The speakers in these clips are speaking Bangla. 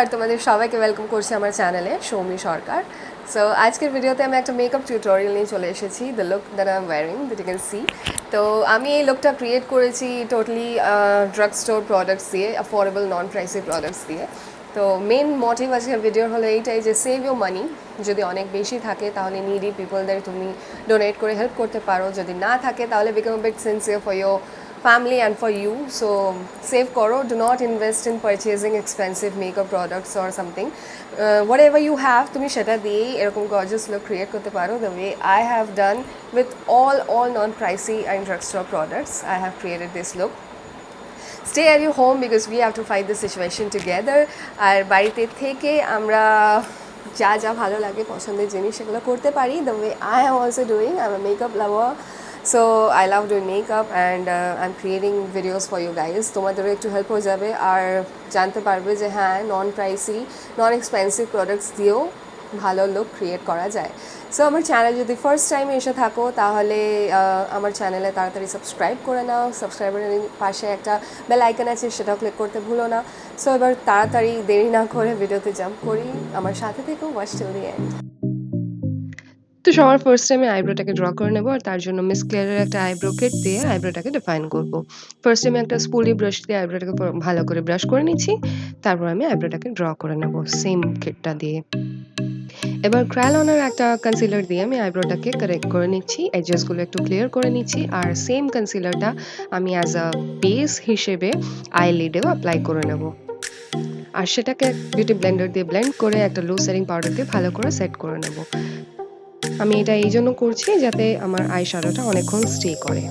আর তোমাদের সবাইকে ওয়েলকাম করছি আমার চ্যানেলে সৌমি সরকার। সো আজকের ভিডিওতে আমি একটা মেকআপ টিউটোরিয়াল নিয়ে চলে এসেছি, the look that I am wearing that you can see. তো আমি এই লুকটা ক্রিয়েট করেছি টোটালি ড্রাগ স্টোর প্রোডাক্টস দিয়ে, অ্যাফোর্ডেবল নন প্রাইসি প্রোডাক্টস দিয়ে। তো মেন মোটিভ আজকের ভিডিওর হলো এইটাই যে সেভ ইউর মানি। যদি অনেক বেশি থাকে তাহলে নিডি পিপলদের তুমি ডোনেট করে হেল্প করতে পারো, যদি না থাকে তাহলে become bit sincere for your family and for you. So save koro, do not invest in purchasing expensive makeup products or something. Whatever you have তুমি সেটা দিয়ে এরকম gorgeous look create করতে পারো, the way I have done with all non pricey and drugstore products. I have created this look. Stay at your home because we have to fight the situation together. আর বাড়িতে থেকে আমরা যা যা ভালো লাগে পছন্দের জিনিস সেগুলো করতে পারি, the way I am also doing. I'm a makeup lover. So I love doing makeup and I'm creating videos for you guys. তোমাদেরও একটু হেল্প হয়ে যাবে আর জানতে পারবে যে হ্যাঁ নন প্রাইসি নন এক্সপেন্সিভ প্রোডাক্টস দিয়েও ভালো লুক ক্রিয়েট করা যায়। সো আমার চ্যানেল যদি ফার্স্ট টাইম এসে থাকো তাহলে আমার চ্যানেলে তাড়াতাড়ি সাবস্ক্রাইব করে নাও। সাবস্ক্রাইবারের পাশে একটা বেল আইকন আছে, সেটাও ক্লিক করতে ভুলো না। সো এবার তাড়াতাড়ি দেরি না করে ভিডিওতে জাম্প করি, আমার সাথে থেকেও ওয়াচ টিল দি এন্ড। তো সবার ফার্স্টে আমি আইব্রোটাকে ড্র করে নেব, আর তার জন্য মিস ক্লিয়ারের একটা আইব্রো কিট দিয়ে আইব্রোটাকে ডিফাইন করব। ফার্স্টে আমি একটা স্পুলি ব্রাশ দিয়ে আইব্রোটাকে ভালো করে ব্রাশ করে নিচ্ছি, তারপর আমি আইব্রোটাকে ড্র করে নেব সেম কিটটা দিয়ে। এবার ক্রায়োলানের একটা কনসিলার দিয়ে আমি আইব্রোটাকে কারেক্ট করে নিচ্ছি, এজেসগুলো একটু ক্লিয়ার করে নিচ্ছি, আর সেম কনসিলারটা আমি অ্যাজ আ বেস হিসেবে আইলিডেও অ্যাপ্লাই করে নেব। আর সেটাকে বিউটি ব্লেন্ডার দিয়ে ব্লেন্ড করে একটা লো সেটিং পাউডার দিয়ে ভালো করে সেট করে নেব। আমি এটা এই জন্য করছি যাতে আমার আই শ্যাডোটা অনেকক্ষণ স্টে করে।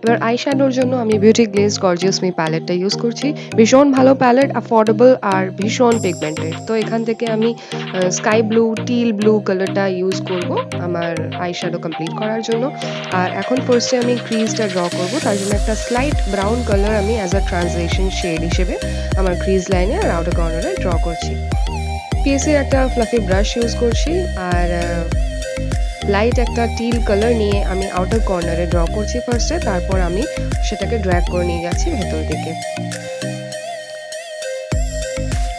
এবার আই শ্যাডোর জন্য আমি বিউটি গ্লেজ গর্জিয়াস মি প্যালেটটা ইউজ করছি। ভীষণ ভালো প্যালেট, অ্যাফোর্ডেবল আর ভীষণ পিগমেন্টেড। তো এখান থেকে আমি স্কাই ব্লু টিল ব্লু কালারটা ইউজ করব আমার আই শ্যাডো কমপ্লিট করার জন্য। আর এখন ফার্স্টে আমি ক্রিজটা ড্র করব, তার জন্য একটা স্লাইট ব্রাউন কালার আমি অ্যাজ আ ট্রান্সলেশন শেড হিসেবে আমার ক্রিজ লাইনে আর আউটার কর্নারে ড্র করছি। পিএসির একটা ফ্লাফি ব্রাশ ইউজ করছি, আর লাইট একটা টিল কালার নিয়ে আমি আউটার কর্নারে ড্র করছি ফার্স্টে, তারপর আমি সেটাকে ড্র্যাগ করে নিয়ে যাচ্ছি ভেতর দিকে।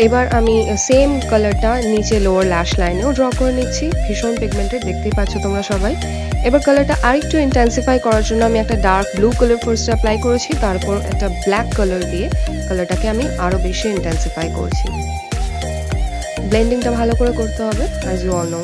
এবার আমি সেম কালারটা নিচে লোয়ার ল্যাশ লাইনেও ড্র করে নিচ্ছি, ভীষণ পিগমেন্টেড, দেখতেই পাচ্ছ তোমরা সবাই। এবার কালারটা আরেকটু ইন্টেন্সিফাই করার জন্য আমি একটা ডার্ক ব্লু কালার ফার্স্টে অ্যাপ্লাই করেছি, তারপর একটা ব্ল্যাক কালার দিয়ে কালারটাকে আমি আরও বেশি ইন্টেন্সিফাই করছি। ব্লেন্ডিংটা ভালো করে করতে হবে অ্যাজ ইউ অল নো।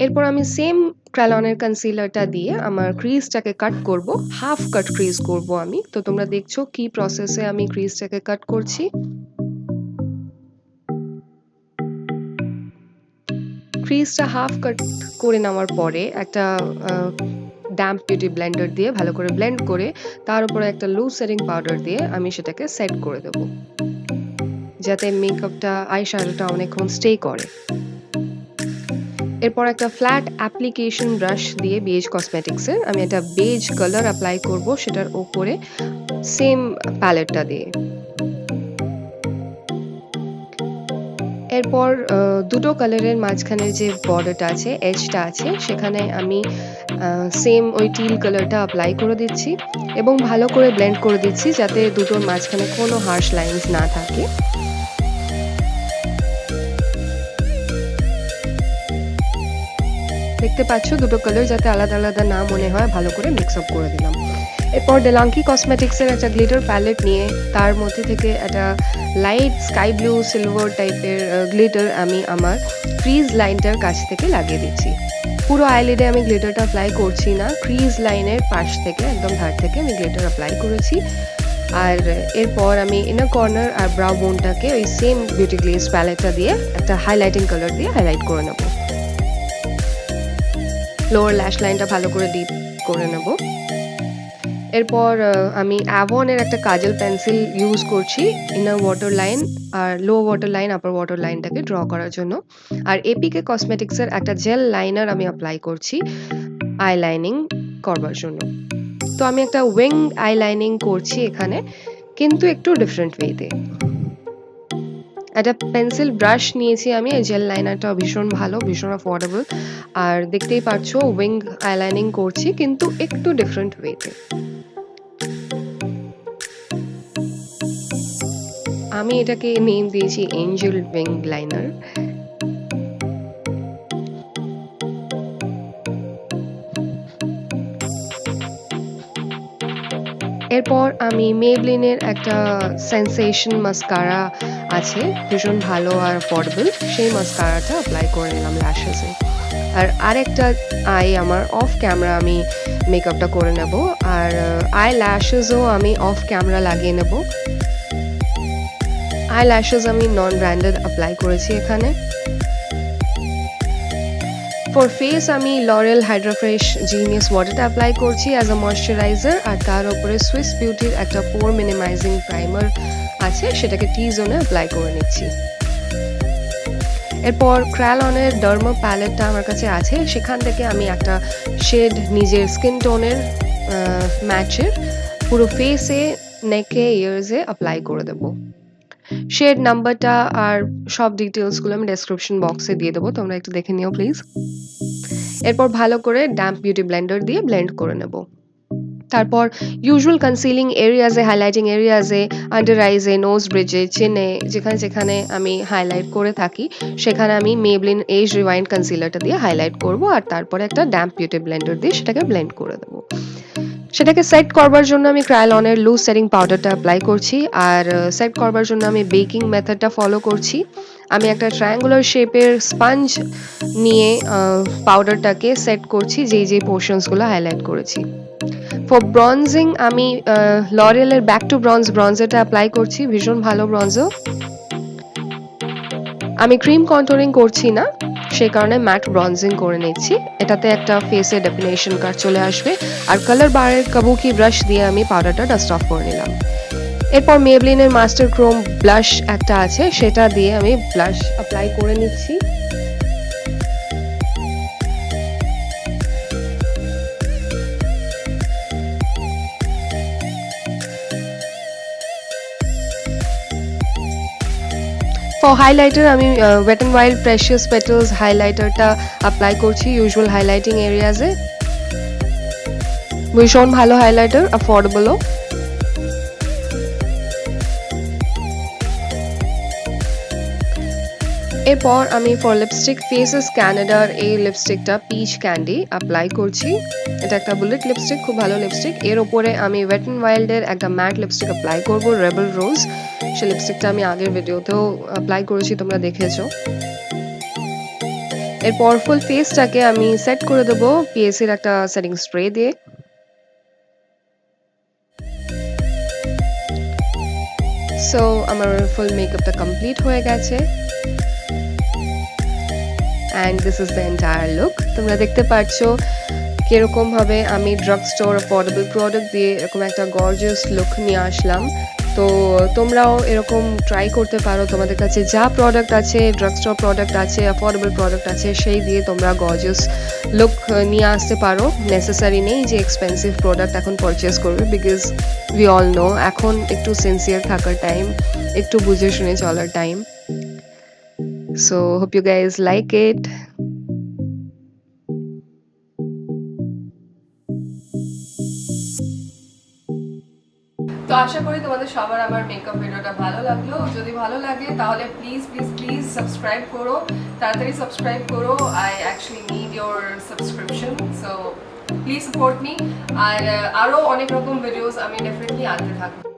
এরপর আমি সেম ক্রায়োলানের কনসিলারটা দিয়ে আমার ক্রিজটাকে কাট করব, হাফ কাট ক্রিজ করব আমি। তো তোমরা দেখছো কি প্রসেসে আমি ক্রিজটাকে কাট করছি। ক্রিজটা হাফ কাট করে নেওয়ার পরে একটা ড্যাম্প বিউটি ব্লেন্ডার দিয়ে ভালো করে ব্লেন্ড করে তার উপরে একটা লুজ সেটিং পাউডার দিয়ে আমি সেটাকে সেট করে দেব, যাতে মেকআপটা আই শ্যাডোটা অনেকক্ষণ স্টে করে। এরপর একটা ফ্ল্যাট অ্যাপ্লিকেশন ব্রাশ দিয়ে বেজ কসমেটিক্সের আমি একটা বেজ কালার অ্যাপ্লাই করব সেটার ওপরে সেম প্যালেটটা দিয়ে। এরপর দুটো কালারের মাঝখানে যে বর্ডারটা আছে, এজটা আছে, সেখানে আমি সেম ওই টিল কালারটা অ্যাপ্লাই করে দিচ্ছি এবং ভালো করে ব্লেন্ড করে দিচ্ছি যাতে দুটোর মাঝখানে কোনো হার্শ লাইন্স না থাকে। দেখতে পাচ্ছ দুটো কালার যাতে আলাদা আলাদা না মনে হয়, ভালো করে মিক্স আপ করে দিলাম। এরপর ডেলাঙ্কি কসমেটিক্সের একটা গ্লিটার প্যালেট নিয়ে তার মধ্যে থেকে একটা লাইট স্কাই ব্লু সিলভার টাইপের গ্লিটার আমি আমার ক্রিজ লাইনটার কাছ থেকে লাগিয়ে দিচ্ছি। পুরো আইলিডে আমি গ্লিটারটা অ্যাপ্লাই করছি না, ক্রিজ লাইনের পাশ থেকে একদম ধার থেকে আমি গ্লিটার অ্যাপ্লাই করেছি। আর এরপর আমি ইনার কর্নার আর ব্রাউ বোনটাকে ওই সেম বিউটি গ্লেজ প্যালেটটা দিয়ে একটা হাইলাইটিং কালার দিয়ে হাইলাইট করে নেব। লোয়ার ল্যাশ লাইনটা ভালো করে ডিপ করে নেব। এরপর আমি অ্যাভনের একটা কাজল পেন্সিল ইউজ করছি ইনার ওয়াটার লাইন আর লো ওয়াটার লাইন আপার ওয়াটার লাইনটাকে ড্র করার জন্য। আর এপিকে কসমেটিক্সের একটা জেল লাইনার আমি অ্যাপ্লাই করছি আইলাইনিং করবার জন্য। তো আমি একটা উইং আইলাইনিং করছি এখানে, কিন্তু একটু ডিফারেন্ট ওয়েতে। একটা পেন্সিল ব্রাশ নিয়েছি আমি, জেল লাইনারটা ভীষণ ভালো, ভীষণ অ্যাফোর্ডেবল, আর দেখতেই পাচ্ছ উইং আইলাইনিং করছি কিন্তু একটু ডিফারেন্ট ওয়েতে। আমি এটাকে নেম দিয়েছি এঞ্জেল উইং লাইনার। এরপর আমি মেবলিনের একটা সেন্সেশন মাস্কারা আছে, ভীষণ ভালো আর অ্যাফোর্ডেবল, সেই মাস্কারাটা অ্যাপ্লাই করে নিলাম ল্যাশেসে। আর আরেকটা আই আমার অফ ক্যামেরা আমি মেকআপটা করে নেব, আর আই ল্যাশেসও আমি অফ ক্যামেরা লাগিয়ে নেব। আই ল্যাশেস আমি নন ব্র্যান্ডেড অ্যাপ্লাই করেছি এখানে। ফর ফেস আমি লরেল হাইড্রা ফ্রেশ জিনিয়াস ওয়াটারটা অ্যাপ্লাই করছি অ্যাজ আ ময়শ্চারাইজার, আর তার উপরে সুইস বিউটির একটা পোর মিনিমাইজিং প্রাইমার আছে, সেটাকে টি জোনে অ্যাপ্লাই করে নিচ্ছি। এরপর ক্রায়োলনের ডার্মা প্যালেটটা আমার কাছে আছে, সেখান থেকে আমি একটা শেড নিজের স্কিন টোনের ম্যাচের পুরো ফেসে, নেকে, ইয়ার্সে অ্যাপ্লাই করে দেবো। শেড নাম্বারটা আর সব ডিটেলসগুলো আমি ডেসক্রিপশন বক্সে দিয়ে দেবো, তোমরা একটু দেখে নিও প্লিজ। এরপর ভালো করে ড্যাম্প বিউটি ব্লেন্ডার দিয়ে ব্লেন্ড করে নেব। তারপর usual concealing এরিয়াজে, highlighting এরিয়াজে, under আইজে, nose ব্রিজে, চিনে, যেখানে যেখানে আমি হাইলাইট করে থাকি সেখানে আমি মেবলিন এজ রিওয়াইন্ড কনসিলারটা দিয়ে হাইলাইট করব, আর তারপরে একটা ড্যাম্প বিউটি ব্লেন্ডার দিয়ে সেটাকে ব্লেন্ড করে দেবো। সেটাকে সেট করবার জন্য আমি ক্রায়োলনের লুজ সেটিং পাউডারটা অ্যাপ্লাই করছি, আর সেট করবার জন্য আমি বেকিং মেথডটা ফলো করছি। আমি একটা ট্রায়াঙ্গুলার শেপের স্পঞ্জ নিয়ে পাউডারটাকে সেট করছি যেই পোর্শনসগুলো হাইলাইট করেছি। ফর ব্রঞ্জিং আমি লরিয়ালের ব্যাক টু ব্রঞ্জারটা অ্যাপ্লাই করছি, ভীষণ ভালো ব্রঞ্জার। আমি ক্রিম কন্টুরিং করছি না, সেই কারণে ম্যাট ব্রঞ্জিং করে নিচ্ছি, এটাতে একটা ফেসে ডেফিনেশন কাট চলে আসবে। আর কালার বারের কাবুকি ব্রাশ দিয়ে আমি পাউডারটা ডাস্ট অফ করে নিলাম। এরপর মেবলিনের মাস্টার ক্রোম ব্লাশ একটা আছে, সেটা দিয়ে আমি ব্লাশ অ্যাপ্লাই করে নিচ্ছি। ফর হাইলাইটার আমি Wet and Wild Precious Petals হাইলাইটারটা অ্যাপ্লাই করছি ইউজুয়াল হাইলাইটিং এরিয়াজে, ভীষণ ভালো হাইলাইটার, অ্যাফোর্ডেবলও। এরপর আমি ফর লিপস্টিক ফেসেস ক্যানাডার এই লিপস্টিকটা পিচ ক্যান্ডি অ্যাপ্লাই করছি, এটা একটা বুলেট লিপস্টিক, খুব ভালো লিপস্টিক। এর ওপরে আমি ওয়েট অ্যান্ড ওয়াইল্ডের একটা ম্যাট লিপস্টিক অ্যাপ্লাই করবো, রেবেল রোজ, সেই লিপস্টিকটা আমি আগের ভিডিওতেও অ্যাপ্লাই করেছি, তোমরা দেখেছো। এরপর ফুল ফেসটাকে আমি সেট করে দেবো পিএসির একটা সেটিং স্প্রে দিয়ে। সো আমার ফুল মেকআপটা কমপ্লিট হয়ে গেছে, and this is the entire look. তোমরা দেখতে পাচ্ছ কিরকম ভাবে আমি ড্রাগ স্টোর অ্যাফোর্ডেবল প্রোডাক্ট দিয়ে এরকম একটা গর্জিয়াস লুক নিয়ে আসলাম। তো তোমরাও এরকম ট্রাই করতে পারো, তোমাদের কাছে যা প্রোডাক্ট আছে, ড্রাগ স্টোর প্রোডাক্ট আছে, অ্যাফোর্ডেবল প্রোডাক্ট আছে, সেই দিয়ে তোমরা গর্জিয়াস লুক নিয়ে আসতে পারো। নেসেসারি নেই যে এক্সপেন্সিভ প্রোডাক্ট এখন পারচেস করবে, বিকজ উই অল নো এখন একটু সিনসিয়ার থাকার টাইম, একটু বুঝে শুনে চলার time. So hope you guys like it. তো আশা করি তোমাদের সবার আমার মেকআপ ভিডিওটা ভালো লাগলো। যদি ভালো লাগে তাহলে প্লিজ প্লিজ প্লিজ সাবস্ক্রাইব করো, তাড়াতাড়ি সাবস্ক্রাইব করো। I actually need your subscription, so please support me. আর আরও অনেক রকম ভিডিওস আমি ডেফিনেটলি আনতে থাকবো।